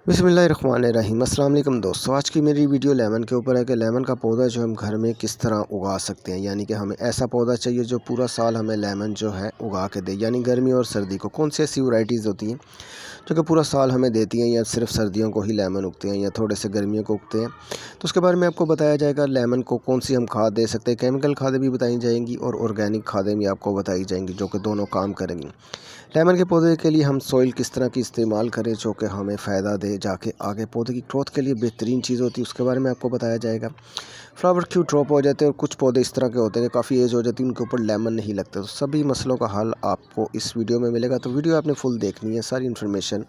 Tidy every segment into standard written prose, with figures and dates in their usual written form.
बिस्मिल्लाहिर्रहमानिर्रहीम। अस्सलाम वालेकुम दोस्तों, आज की मेरी वीडियो लेमन के ऊपर है कि लेमन का पौधा जो हम घर में किस तरह उगा सकते हैं। यानी कि हमें ऐसा पौधा चाहिए जो पूरा साल हमें लेमन जो है उगा के दे। यानी गर्मी और सर्दी को कौन सी ऐसी वैरायटीज़ होती हैं जो कि पूरा साल हमें देती हैं, या सिर्फ सर्दियों को ही लेमन उगते हैं या थोड़े से गर्मियों को उगते हैं। तो उसके बारे में आपको बताया जाएगा। लेमन को कौन सी हम खाद दे सकते हैं, केमिकल खादें भी बताई जाएंगी और ऑर्गेनिक खादें भी आपको बताई जाएंगी जो कि दोनों काम करेंगी। लेमन के पौधे के लिए हम सॉइल किस तरह की इस्तेमाल करें जो कि हमें फ़ायदा दे, जाके आगे पौधे की ग्रोथ के लिए बेहतरीन चीज़ होती है, उसके बारे में आपको बताया जाएगा। फ्लावर क्यों ड्रॉप हो जाते हैं और कुछ पौधे इस तरह के होते हैं कि काफ़ी एज हो जाती है, उनके ऊपर लेमन नहीं लगता। तो सभी मसलों का हल आपको इस वीडियो में मिलेगा। तो वीडियो आपने फुल देखनी है, सारी इन्फॉर्मेशन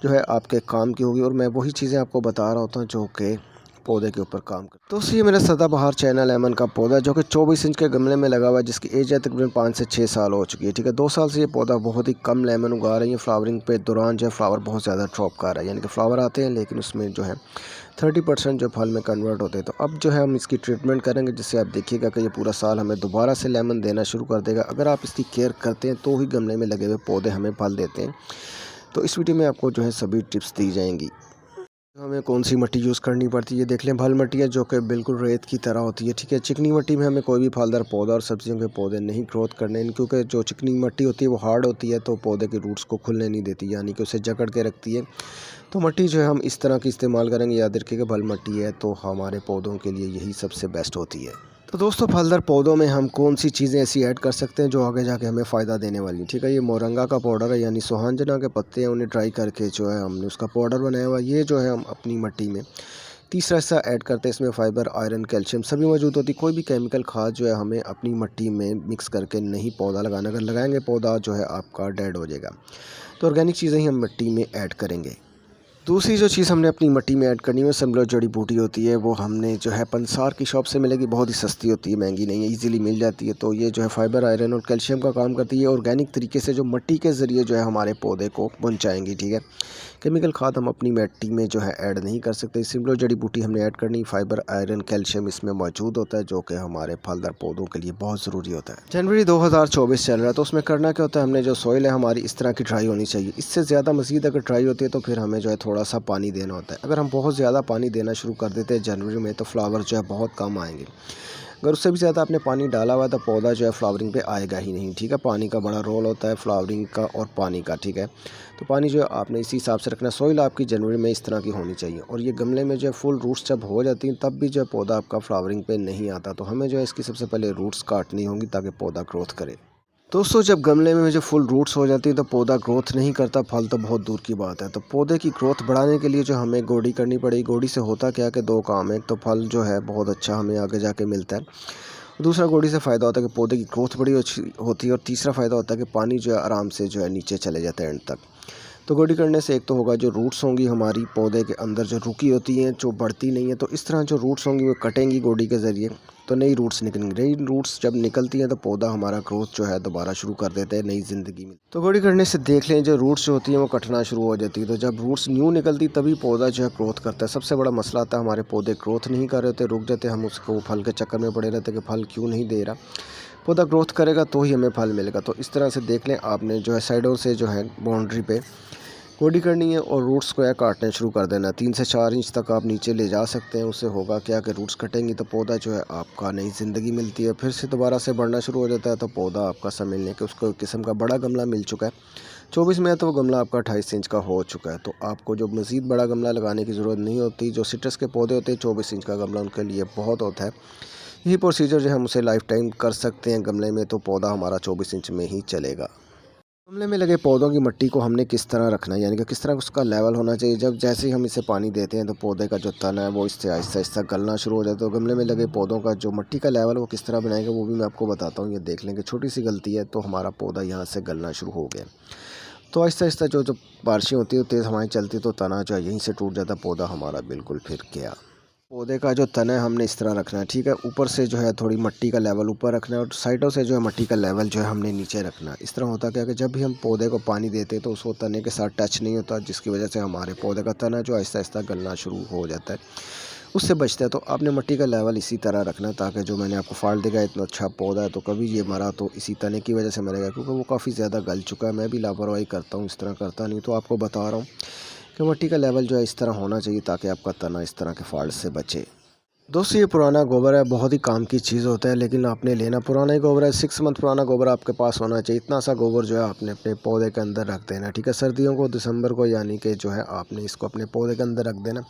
जो है आपके काम की होगी और मैं वही चीज़ें आपको बता रहा होता हूँ जो कि पौधे के ऊपर काम कर। तो ये मेरा सदाबहार चाइना लेमन का पौधा जो कि 24 इंच के गमले में लगा हुआ है, जिसकी एज है तकरीबन 5 से 6 साल हो चुकी है। ठीक है, 2 साल से ये पौधा बहुत ही कम लेमन उगा रही है। फ्लावरिंग पे दौरान जो है फ्लावर बहुत ज़्यादा ड्रॉप कर रहा है, यानी कि फ्लावर आते हैं लेकिन उसमें जो है 30% जो फल में कन्वर्ट होते हैं। तो अब जो है हम इसकी ट्रीटमेंट करेंगे, जिससे आप देखिएगा कि ये पूरा साल हमें दोबारा से लेमन देना शुरू कर देगा। अगर आप इसकी केयर करते हैं तो ही गमले में लगे हुए पौधे हमें फल देते हैं। तो इस वीडियो में आपको जो है सभी टिप्स दी जाएंगी। हमें कौन सी मिट्टी यूज़ करनी पड़ती है, ये देख लें। भल मिट्टी है जो कि बिल्कुल रेत की तरह होती है। ठीक है, चिकनी मिट्टी में हमें कोई भी फलदार पौधा और सब्जियों के पौधे नहीं ग्रोथ करने, क्योंकि जो चिकनी मिट्टी होती है वो हार्ड होती है, तो पौधे के रूट्स को खुलने नहीं देती, यानी कि उसे जकड़ के रखती है। तो मिट्टी जो है हम इस तरह की इस्तेमाल करेंगे। याद रखिएगा, भल मिट्टी है तो हमारे पौधों के लिए यही सबसे बेस्ट होती है। तो दोस्तों, फलदार पौधों में हम कौन सी चीज़ें ऐसी ऐड कर सकते हैं जो आगे जाके हमें फ़ायदा देने वाली हैं। ठीक है, ये मोरंगा का पाउडर है, यानी सुहांजना के पत्ते हैं, उन्हें ड्राई करके जो है हमने उसका पाउडर बनाया हुआ है। ये जो है हम अपनी मिट्टी में तीसरा हिस्सा ऐड करते हैं। इसमें फाइबर, आयरन, कैल्शियम सभी मौजूद होती है। कोई भी केमिकल खाद जो है हमें अपनी मिट्टी में मिक्स करके नहीं पौधा लगाना। अगर लगाएंगे पौधा जो है आपका डेड हो जाएगा। तो ऑर्गेनिक चीज़ें ही हम मिट्टी में ऐड करेंगे। दूसरी जो चीज़ हमने अपनी मिट्टी में ऐड करनी है, सिमिलर जड़ी बूटी होती है, वो हमने जो है पंसार की शॉप से मिलेगी। बहुत ही सस्ती होती है, महंगी नहीं है, इजीली मिल जाती है। तो ये जो है फाइबर, आयरन और कैल्शियम का काम करती है। ऑर्गेनिक तरीके से जो मिट्टी के ज़रिए जो है हमारे पौधे को पहुँचाएंगी। ठीक है, केमिकल खाद हम अपनी मिट्टी में जो है ऐड नहीं कर सकते। सिमिलर जड़ी बूटी हमने ऐड करनी। फाइबर, आयरन, कैल्शियम इसमें मौजूद होता है जो कि हमारे फलदार पौधों के लिए बहुत ज़रूरी होता है। जनवरी 2024 चल रहा है, तो उसमें करना क्या होता है, हमने जो सॉइल है हमारी इस तरह की ड्राई होनी चाहिए। इससे ज़्यादा मज़ीद अगर ड्राई होती है तो फिर हमें जो है थोड़ा सा पानी देना होता है। अगर हम बहुत ज़्यादा पानी देना शुरू कर देते हैं जनवरी में, तो फ्लावर जो है बहुत कम आएंगे। अगर उससे भी ज़्यादा आपने पानी डाला हुआ है तो पौधा जो है फ्लावरिंग पे आएगा ही नहीं। ठीक है, पानी का बड़ा रोल होता है फ्लावरिंग का और पानी का। ठीक है, तो पानी जो है आपने इसी हिसाब से रखना है। सॉइल आपकी जनवरी में इस तरह की होनी चाहिए। और ये गमले में जो है फुल रूट्स जब हो जाती हैं तब भी जो है पौधा आपका फ्लावरिंग पे नहीं आता। तो हमें जो है इसकी सबसे पहले रूट्स काटनी होंगी ताकि पौधा ग्रोथ करे। दोस्तों, जब गमले में जो फुल रूट्स हो जाती है तो पौधा ग्रोथ नहीं करता, फल तो बहुत दूर की बात है। तो पौधे की ग्रोथ बढ़ाने के लिए जो हमें गोडी करनी पड़ेगी। गोडी से होता क्या है कि दो काम है। एक तो फल जो है बहुत अच्छा हमें आगे जाके मिलता है। दूसरा, गोडी से फ़ायदा होता है कि पौधे की ग्रोथ बड़ी अच्छी होती है। और तीसरा फ़ायदा होता है कि पानी जो है आराम से जो है नीचे चले जाता है एंड तक। तो गोडी करने से एक तो होगा जो रूट्स होंगी हमारी पौधे के अंदर जो रुकी होती हैं, जो बढ़ती नहीं है, तो इस तरह जो रूट्स होंगी वो कटेंगी गोडी के ज़रिए, तो नई रूट्स निकलेंगी। नई रूट्स जब निकलती हैं तो पौधा हमारा ग्रोथ जो है दोबारा शुरू कर देते हैं, नई ज़िंदगी में। तो गोडी करने से देख लें जो रूट्स जो होती हैं वो कटना शुरू हो जाती है। तो जब रूट्स न्यू निकलती तभी पौधा जो है ग्रोथ करता है। सबसे बड़ा मसला आता है हमारे पौधे ग्रोथ नहीं कर रहे होते, रुक जाते, हम उसको फल के चक्कर में पड़े रहते कि फल क्यों नहीं दे रहा। पौधा ग्रोथ करेगा तो ही हमें फल मिलेगा। तो इस तरह से देख लें, आपने जो है साइडों से जो है बाउंड्री पे गोडी करनी है और रूट्स को है काटने शुरू कर देना। 3 से 4 इंच तक आप नीचे ले जा सकते हैं। उससे होगा क्या कि रूट्स कटेंगी तो पौधा जो है आपका नई ज़िंदगी मिलती है, फिर से दोबारा से बढ़ना शुरू हो जाता है। तो पौधा आपका समझने के उसको किस्म का बड़ा गमला मिल चुका है। 24 में है तो वो गमला आपका 28 इंच का हो चुका है। तो आपको जो मज़ीद बड़ा गमला लगाने की ज़रूरत नहीं होती। जो सिट्रस के पौधे होते हैं 24 इंच का गमला उनके लिए बहुत होता है। यही प्रोसीजर जो है हम उसे लाइफ टाइम कर सकते हैं गमले में, तो पौधा हमारा 24 इंच में ही चलेगा। गमले में लगे पौधों की मिट्टी को हमने किस तरह रखना है, यानी कि किस तरह उसका लेवल होना चाहिए। जब जैसे ही हम इसे पानी देते हैं तो पौधे का जो तना है वो इससे आहिस्ता आहिस्ता गलना शुरू हो जाता है। तो गमले में लगे पौधों का जो मिट्टी का लेवल वो किस तरह बनाएगा वो भी मैं आपको बताता हूँ। ये देख लेंगे, छोटी सी गलती है तो हमारा पौधा यहाँ से गलना शुरू हो गया। तो आहिस्ता आहिस्ता जो जो बारिशें होती है, तेज़ हवाएं चलती तो तना जो है यहीं से टूट जाता, पौधा हमारा बिल्कुल फिर गया। पौधे का जो तना है हमने इस तरह रखना है। ठीक है, ऊपर से जो है थोड़ी मिट्टी का लेवल ऊपर रखना है और साइडों से जो है मिट्टी का लेवल जो है हमने नीचे रखना है। इस तरह होता क्या है कि जब भी हम पौधे को पानी देते हैं तो उसको तने के साथ टच नहीं होता, जिसकी वजह से हमारे पौधे का तना जो आहिस्ता आहिस्ता गलना शुरू हो जाता है, उससे बचता है। तो आपने मिट्टी का लेवल इसी तरह रखना है ताकि जो मैंने आपको फाल्ट दिखाया, इतना अच्छा पौधा है तो कभी ये मरा तो इसी तने की वजह से मरेगा, क्योंकि वो काफ़ी ज़्यादा गल चुका है। मैं भी लापरवाही करता हूँ, इस तरह करता नहीं, तो आपको बता रहा हूँ कि मिट्टी का लेवल जो है इस तरह होना चाहिए ताकि आपका तना इस तरह के फॉल्ट से बचे। दोस्तों ये पुराना गोबर है, बहुत ही काम की चीज़ होता है, लेकिन आपने लेना पुराना ही गोबर है। 6 मंथ पुराना गोबर आपके पास होना चाहिए। इतना सा गोबर जो है आपने अपने पौधे के अंदर रख देना, ठीक है। सर्दियों को दिसंबर को यानी कि जो है आपने इसको अपने पौधे के अंदर रख देना,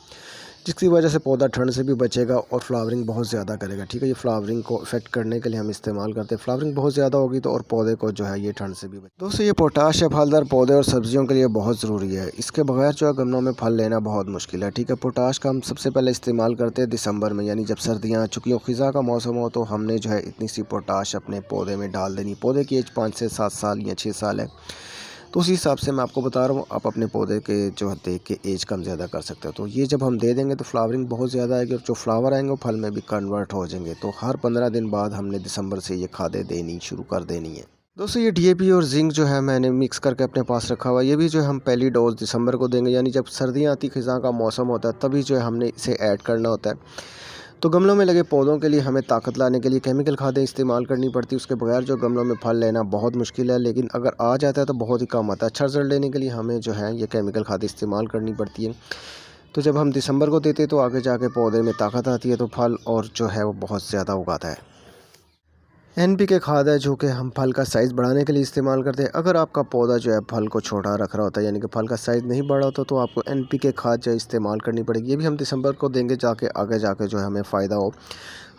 जिसकी वजह से पौधा ठंड से भी बचेगा और फ्लावरिंग बहुत ज़्यादा करेगा, ठीक है। ये फ्लावरिंग को इफेक्ट करने के लिए हम इस्तेमाल करते हैं। फ्लावरिंग बहुत ज़्यादा होगी तो और पौधे को जो है ये ठंड से भी बचे। दोस्तों ये पोटाश है फलदार पौधे और सब्जियों के लिए बहुत ज़रूरी है। इसके बगैर जो है गमलों में फल लेना बहुत मुश्किल है, ठीक है। पोटाश का हम सबसे पहले इस्तेमाल करते हैं दिसंबर में, यानी जब सर्दियाँ चुकी हो, ख़िज़ा का मौसम हो, तो हमने जो है इतनी सी पोटाश अपने पौधे में डाल देनी। पौधे की एज 5 से 7 साल या 6 साल है, तो उसी हिसाब से मैं आपको बता रहा हूँ, आप अपने पौधे के जो है देख के एज कम ज़्यादा कर सकते हो। तो ये जब हम दे देंगे तो फ्लावरिंग बहुत ज़्यादा आएगी और जो फ्लावर आएंगे वो फल में भी कन्वर्ट हो जाएंगे। तो हर 15 दिन बाद हमने दिसंबर से ये खादें देनी शुरू कर देनी है। दोस्तों ये डीएपी और जिंक जो है मैंने मिक्स करके अपने पास रखा हुआ है। ये भी जो है हम पहली डोज दिसंबर को देंगे, यानी जब सर्दियाँ आती, ख़िज़ां का मौसम होता है, तभी जो है हमने इसे ऐड करना होता है। तो गमलों में लगे पौधों के लिए हमें ताकत लाने के लिए केमिकल खादें इस्तेमाल करनी पड़ती है। उसके बगैर जो गमलों में फल लेना बहुत मुश्किल है, लेकिन अगर आ जाता है तो बहुत ही कम आता है। अच्छा रिजल्ट लेने के लिए हमें जो है ये केमिकल खादें इस्तेमाल करनी पड़ती है। तो जब हम दिसंबर को देते हैं तो आगे जाके पौधे में ताकत आती है, तो फल और जो है वो बहुत ज़्यादा उगाता है। एनपीके खाद है जो कि हम फल का साइज़ बढ़ाने के लिए इस्तेमाल करते हैं। अगर आपका पौधा जो है फल को छोटा रख रहा होता है, यानी कि फल का साइज़ नहीं बढ़ा होता, तो आपको एनपीके खाद जो है इस्तेमाल करनी पड़ेगी। ये भी हम दिसंबर को देंगे जाके आगे जाके जो है हमें फ़ायदा हो,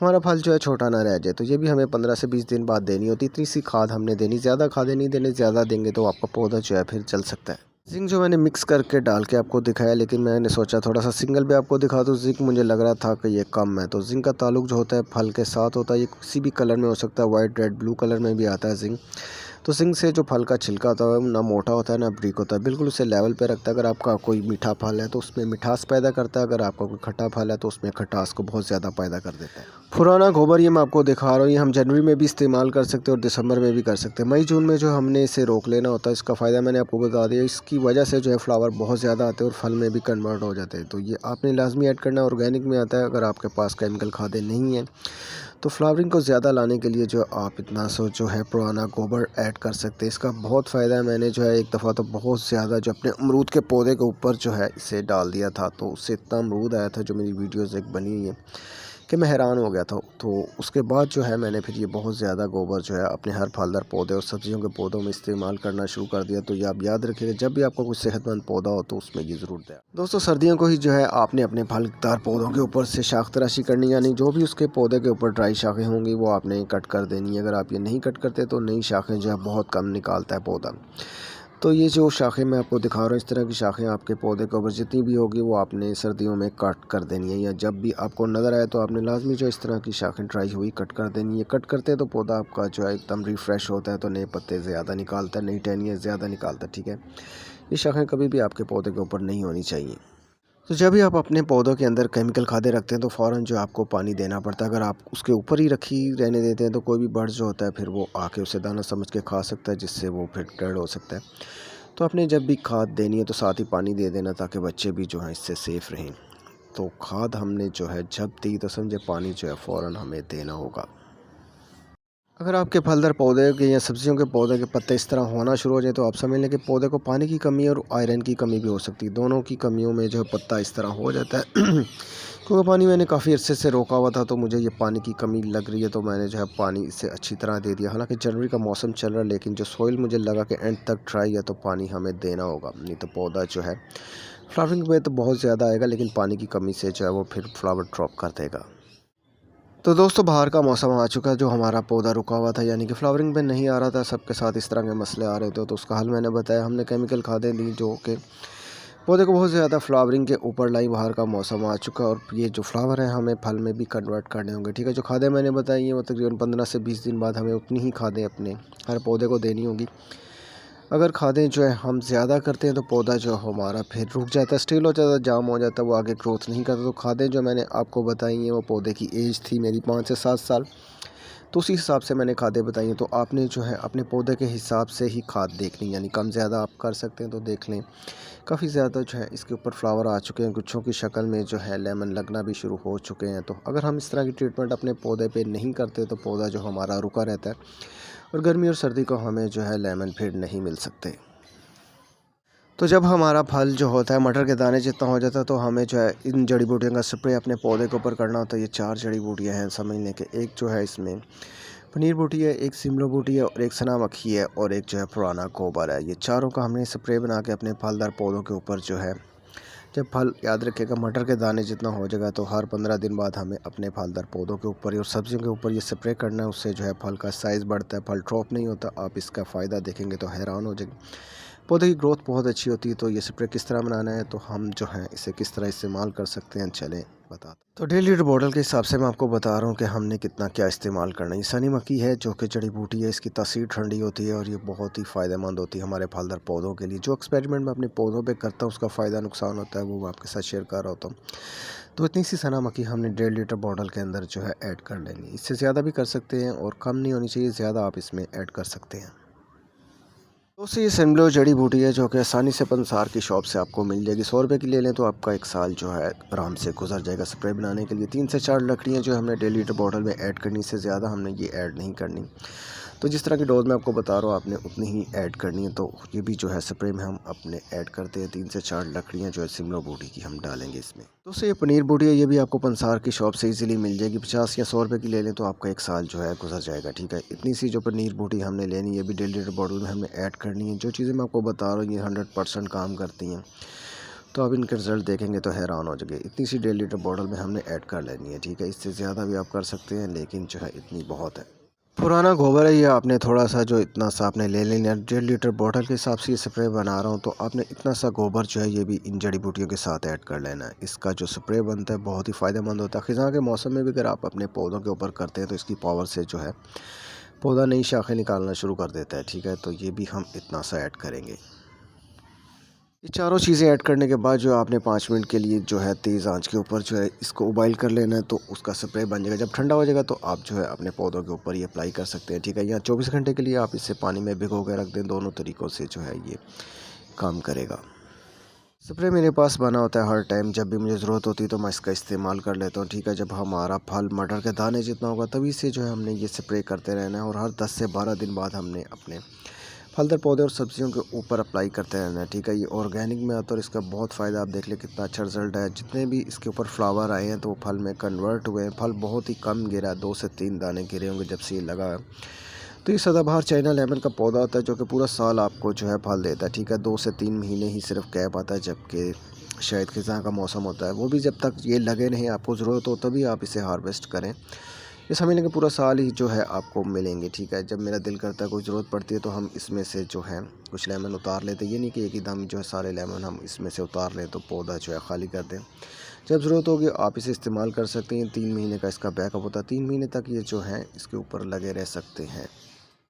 हमारा फल जो है छोटा ना रह जाए। तो ये भी हमें 15 से 20 दिन बाद देनी होती है। इतनी सी खाद हमने देनी, ज़्यादा खादें नहीं देनी, ज़्यादा देंगे तो आपका पौधा जो है फिर जल सकता है। जिंक जो मैंने मिक्स करके डाल के आपको दिखाया, लेकिन मैंने सोचा थोड़ा सा सिंगल भी आपको दिखा दूँ। जिंक मुझे लग रहा था कि ये कम है। तो जिंक का ताल्लुक जो होता है फल के साथ होता है। ये किसी भी कलर में हो सकता है, वाइट, रेड, ब्लू कलर में भी आता है जिंक। तो जिंक से जो फल का छिलका होता है ना मोटा होता है ना बारीक होता है, बिल्कुल उसे लेवल पे रखता है। अगर आपका कोई मीठा फल है तो उसमें मिठास पैदा करता है, अगर आपका कोई खट्टा फल है तो उसमें खटास को बहुत ज़्यादा पैदा कर देता है। पुराना गोबर ये मैं आपको दिखा रहा हूँ, ये हम जनवरी में भी इस्तेमाल कर सकते हैं और दिसंबर में भी कर सकते हैं। मई जून में जो हमने इसे रोक लेना होता है। इसका फ़ायदा मैंने आपको बता दिया। इसकी वजह से जो है फ्लावर बहुत ज़्यादा आते हैं और फल में भी कन्वर्ट हो जाते हैं। तो ये आपने लाजमी ऐड करना है। ऑर्गेनिक में आता है। अगर आपके पास केमिकल खादें नहीं हैं तो फ्लावरिंग को ज़्यादा लाने के लिए जो आप इतना सो जो है पुराना गोबर ऐड कर सकते हैं। इसका बहुत फ़ायदा है। मैंने जो है एक दफ़ा तो बहुत ज़्यादा जो अपने अमरूद के पौधे के ऊपर जो है इसे डाल दिया था, तो उससे इतना अमरूद आया था, जो मेरी वीडियोज़ एक बनी हुई है, कि मैं हैरान हो गया था। तो उसके बाद जो है मैंने फिर ये बहुत ज़्यादा गोबर जो है अपने हर फलदार पौधे और सब्जियों के पौधों में इस्तेमाल करना शुरू कर दिया। तो ये आप याद रखिएगा, जब भी आपको कोई सेहतमंद पौधा हो तो उसमें ये ज़रूर दें। दोस्तों सर्दियों को ही जो है आपने अपने फलदार पौधों के ऊपर से शाख तराशी करनी, यानी जो भी उसके पौधे के ऊपर ड्राई शाखें होंगी वो आपने कट कर देनी है। अगर आप ये नहीं कट करते तो नई शाखें जो है बहुत कम निकालता है पौधा। तो ये जो शाखें मैं आपको दिखा रहा हूँ, इस तरह की शाखें आपके पौधे के ऊपर जितनी भी होगी वो आपने सर्दियों में कट कर देनी है, या जब भी आपको नज़र आए तो आपने लाजमी जो इस तरह की शाखें ड्राई हुई कट कर देनी है। कट करते हैं तो पौधा आपका जो है एकदम रिफ़्रेश होता है, तो नए पत्ते ज़्यादा निकालता है, नई टहनियाँ ज़्यादा निकालता है, ठीक है। ये शाखें कभी भी आपके पौधे के ऊपर नहीं होनी चाहिए। तो जब भी आप अपने पौधों के अंदर केमिकल खादें रखते हैं तो फ़ौरन जो आपको पानी देना पड़ता है। अगर आप उसके ऊपर ही रखी रहने देते हैं तो कोई भी बर्ड जो होता है फिर वो आके उसे दाना समझ के खा सकता है, जिससे वो फिर डेड हो सकता है। तो आपने जब भी खाद देनी है तो साथ ही पानी दे देना, ताकि बच्चे भी जो हैं इससे सेफ़ रहें। तो खाद हमने जो है जब दी तो समझे पानी जो है फ़ौरन हमें देना होगा। अगर आपके फलदार पौधे के या सब्जियों के पौधे के पत्ते इस तरह होना शुरू हो जाए तो आप समझ लें कि पौधे को पानी की कमी और आयरन की कमी भी हो सकती है। दोनों की कमियों में जो है पत्ता इस तरह हो जाता है। क्योंकि पानी मैंने काफ़ी अरसे से रोका हुआ था, तो मुझे ये पानी की कमी लग रही है, तो मैंने जो है पानी इसे अच्छी तरह दे दिया। हालांकि जनवरी का मौसम चल रहा है, लेकिन जो सॉइल मुझे लगा कि एंड तक ड्राई है, तो पानी हमें देना होगा, नहीं तो पौधा जो है फ्लावरिंग में तो बहुत ज़्यादा आएगा, लेकिन पानी की कमी से जो है वो फिर फ्लावर ड्रॉप कर देगा। तो दोस्तों बाहर का मौसम आ चुका है, जो हमारा पौधा रुका हुआ था, यानी कि फ्लावरिंग पे नहीं आ रहा था, सबके साथ इस तरह के मसले आ रहे थे, तो उसका हल मैंने बताया। हमने केमिकल खादें दी जो कि पौधे को बहुत ज़्यादा फ्लावरिंग के ऊपर लाई। बाहर का मौसम आ चुका है और ये जो फ्लावर है हमें फल में भी कन्वर्ट करने होंगे, ठीक है। जो खादें मैंने बताई हैं वो तकरीबन 15 से 20 दिन बाद हमें उतनी ही खादें अपने हर पौधे को देनी होगी। अगर खादें जो है हम ज़्यादा करते हैं तो पौधा जो हमारा फिर रुक जाता है, स्टिल हो जाता है, जाम हो जाता है, वो आगे ग्रोथ नहीं करता। तो खादें जो मैंने आपको बताई हैं वो पौधे की एज थी मेरी 5 से 7 साल, तो उसी हिसाब से मैंने खादें बताई हैं। तो आपने जो है अपने पौधे के हिसाब से ही खाद देखनी, यानी कम ज़्यादा आप कर सकते हैं तो देख लें। काफ़ी ज़्यादा जो है इसके ऊपर फ्लावर आ चुके हैं, गुच्छों की शक्ल में जो है लेमन लगना भी शुरू हो चुके हैं। तो अगर हम इस तरह की ट्रीटमेंट अपने पौधे पे नहीं करते तो पौधा जो हमारा रुका रहता है और गर्मी और सर्दी को हमें जो है लेमन फिर नहीं मिल सकते। तो जब हमारा फल जो होता है मटर के दाने जितना हो जाता है तो हमें जो है इन जड़ी बूटियों का स्प्रे अपने पौधे के ऊपर करना होता है। ये 4 जड़ी बूटियाँ हैं समझ लें कि एक जो है इसमें पनीर बूटी है, एक शिमला बूटी है और एक सना मक्खी है और एक जो है पुराना गोबर है। ये चारों का हमने स्प्रे बना के अपने फलदार पौधों के ऊपर जो है जब फल याद रखिएगा मटर के दाने जितना हो जाएगा तो हर 15 दिन बाद हमें अपने फलदार पौधों के ऊपर और सब्जियों के ऊपर ये स्प्रे करना है। उससे जो है फल का साइज़ बढ़ता है, फल ड्रॉप नहीं होता। आप इसका फ़ायदा देखेंगे तो हैरान हो जाएंगे। पौधे की ग्रोथ बहुत अच्छी होती है। तो ये स्प्रे किस तरह बनाना है तो हम जो है इसे किस तरह इस्तेमाल कर सकते हैं चलें बता। तो 1.5 लीटर बॉटल के हिसाब से मैं आपको बता रहा हूँ कि हमने कितना क्या इस्तेमाल करना है। ये सनी मक्खी है जो कि जड़ी बूटी है, इसकी तासीर ठंडी होती है और ये बहुत ही फ़ायदेमंद होती है हमारे फलदार पौधों के लिए। जो एक्सपेरिमेंट मैं अपने पौधों पे करता हूँ उसका फ़ायदा नुकसान होता है वो मैं आपके साथ शेयर कर रहा होता हूँ। तो इतनी सी सना मक्खी हमने 1.5 लीटर बॉटल के अंदर जो है ऐड कर लेंगे। इससे ज़्यादा भी कर सकते हैं और कम नहीं होनी चाहिए, ज़्यादा आप इसमें ऐड कर सकते हैं। दोस्तों ये सिमलो जड़ी बूटी है जो कि आसानी से पंसार की शॉप से आपको मिल जाएगी। 100 रुपये की ले लें तो आपका 1 साल जो है आराम से गुजर जाएगा। स्प्रे बनाने के लिए 3 से 4 लकड़ियाँ जो हमने 1.5 लीटर बॉटल में ऐड करनी, से ज़्यादा हमने ये ऐड नहीं करनी। तो जिस तरह की डोज मैं आपको बता रहा हूँ आपने उतनी ही ऐड करनी है। तो ये भी जो है स्प्रे में हम अपने ऐड करते हैं। 3 से 4 लकड़ियाँ जो है शिमला बूटी की हम डालेंगे इसमें। दोस्तों ये पनीर बूटी है, ये भी आपको पंसार की शॉप से इजीली मिल जाएगी। 50 या 100 रुपये की ले लें तो आपका 1 साल जो है गुजर जाएगा। ठीक है, इतनी सी जो पनीर बूटी हमने लेनी है, ये भी 1.5 लीटर बॉटल में हमने ऐड करनी है। जो चीज़ें मैं आपको बता रहा हूँ ये 100% काम करती हैं। तो अब इनके रिज़ल्ट देखेंगे तो हैरान हो जाएंगे। इतनी सी 1.5 लीटर बॉटल में हमने ऐड कर लेनी है। ठीक है, इससे ज़्यादा भी आप कर सकते हैं लेकिन जो है इतनी बहुत है। पुराना गोबर है, ये आपने थोड़ा सा जो इतना सा आपने ले लेना। 1.5 लीटर बॉटल के हिसाब से ये स्प्रे बना रहा हूँ तो आपने इतना सा गोबर जो है ये भी इन जड़ी बूटियों के साथ ऐड कर लेना है। इसका जो स्प्रे बनता है बहुत ही फ़ायदेमंद होता है। ख़िज़ां के मौसम में भी अगर आप अपने पौधों के ऊपर करते हैं तो इसकी पावर से जो है पौधा नई शाखें निकालना शुरू कर देता है। ठीक है, तो ये भी हम इतना सा ऐड करेंगे। ये चारों चीज़ें ऐड करने के बाद जो आपने 5 मिनट के लिए जो है तेज़ आंच के ऊपर जो है इसको उबाइल कर लेना है। तो उसका स्प्रे बन जाएगा। जब ठंडा हो जाएगा तो आप जो है अपने पौधों के ऊपर ये अप्लाई कर सकते हैं। ठीक है, या 24 घंटे के लिए आप इसे पानी में भिगो के रख दें। दोनों तरीक़ों से जो है ये काम करेगा। स्प्रे मेरे पास बना होता है हर टाइम, जब भी मुझे ज़रूरत होती है तो मैं इसका इस्तेमाल कर लेता हूँ। ठीक है, जब हमारा फल मटर के दाने जितना होगा तभी से जो है हमने ये स्प्रे करते रहना है और हर 10 से 12 दिन बाद हमने अपने फलदार पौधे और सब्जियों के ऊपर अप्लाई करते रहना है। ठीक है, ये ऑर्गेनिक में आता है और इसका बहुत फ़ायदा आप देख लें कितना अच्छा रिजल्ट है। जितने भी इसके ऊपर फ्लावर आए हैं तो वो फल में कन्वर्ट हुए हैं। फल बहुत ही कम गिरा है, 2 से 3 दाने गिरे होंगे जब से ये लगा है। तो ये सदाबहार चाइना लेमन का पौधा होता है जो कि पूरा साल आपको जो है फल देता है। ठीक है, 2 से 3 महीने ही सिर्फ गैप आता है जबकि शायद खिज़ां का मौसम होता है। वो भी जब तक ये लगे नहीं आपको ज़रूरत हो तभी आप इसे हार्वेस्ट करें। ये समझ लें कि पूरा साल ही जो है आपको मिलेंगे। ठीक है, जब मेरा दिल करता है कोई ज़रूरत पड़ती है तो हम इसमें से जो है कुछ लेमन उतार लेते हैं। ये नहीं कि एक ही दम जो है सारे लेमन हम इसमें से उतार लें तो पौधा जो है खाली कर दें। जब ज़रूरत होगी आप इसे इस्तेमाल कर सकते हैं। 3 महीने का इसका बैकअप होता है। 3 महीने तक ये जो है इसके ऊपर लगे रह सकते हैं।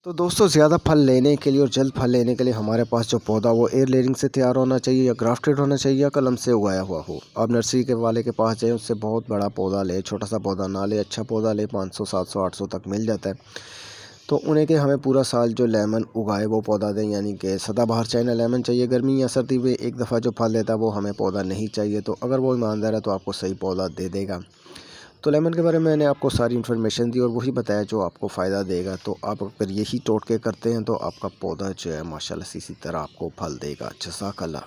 तो दोस्तों ज़्यादा फल लेने के लिए और जल्द फल लेने के लिए हमारे पास जो पौधा वो एयर लेयरिंग से तैयार होना चाहिए या ग्राफ्टेड होना चाहिए या कलम से उगाया हुआ हो। आप नर्सरी के वाले के पास जाएं, उससे बहुत बड़ा पौधा ले, छोटा सा पौधा ना ले, अच्छा पौधा ले। 500 700 800 तक मिल जाता है। तो उन्हें के हमें पूरा साल जो लेमन उगाए वो पौधा दें, यानी कि सदाबहार चाइना लेमन चाहिए। गर्मी या सर्दी में एक दफ़ा जो फल देता है वो हमें पौधा नहीं चाहिए। तो अगर वो ईमानदार है तो आपको सही पौधा दे देगा। तो लेमन के बारे में मैंने आपको सारी इन्फॉर्मेशन दी और वही बताया जो आपको फ़ायदा देगा। तो आप अगर यही टोटके करते हैं तो आपका पौधा जो है माशाल्लाह से इसी तरह आपको फल देगा। जज़ाकल्लाह।